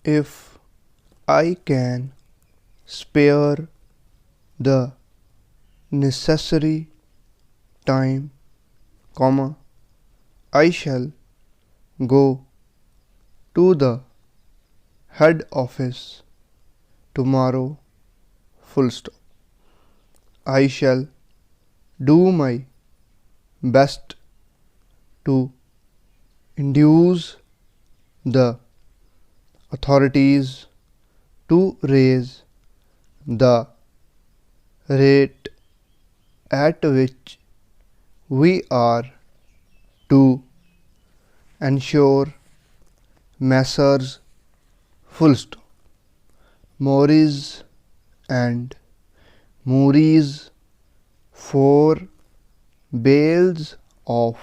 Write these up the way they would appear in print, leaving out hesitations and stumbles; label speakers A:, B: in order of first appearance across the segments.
A: if I can spare the necessary time, I shall go to the head office tomorrow, I shall do my best to induce the authorities to raise the rate at which we are to ensure Messrs. Morris and Moore's for bales of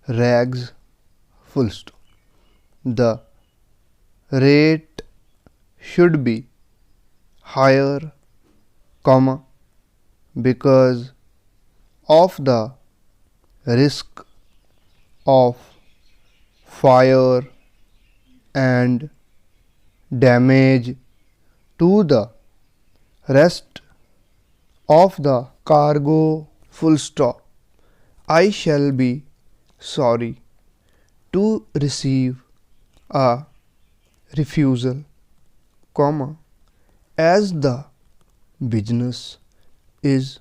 A: rags. The rate should be higher, because of the risk of fire and damage to the rest of the cargo. I shall be sorry to receive a refusal, as the business is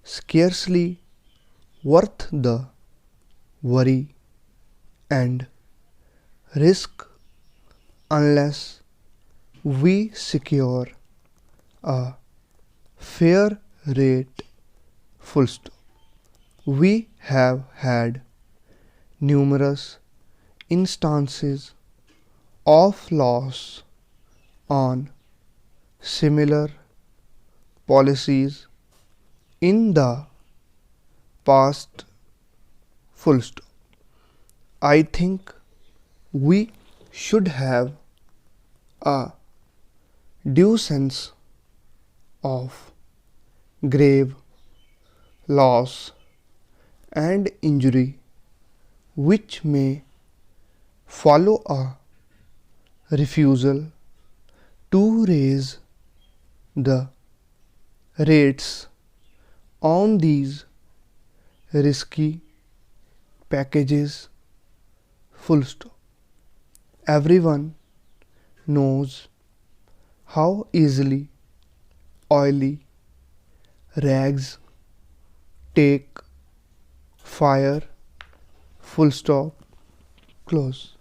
A: scarcely worth the worry and risk unless we secure a fair rate. We have had numerous instances of loss on similar policies in the past. I think we should have a due sense of grave loss and injury which may follow a refusal to raise the rates on these risky packages. Everyone knows how easily oily rags take fire. Close.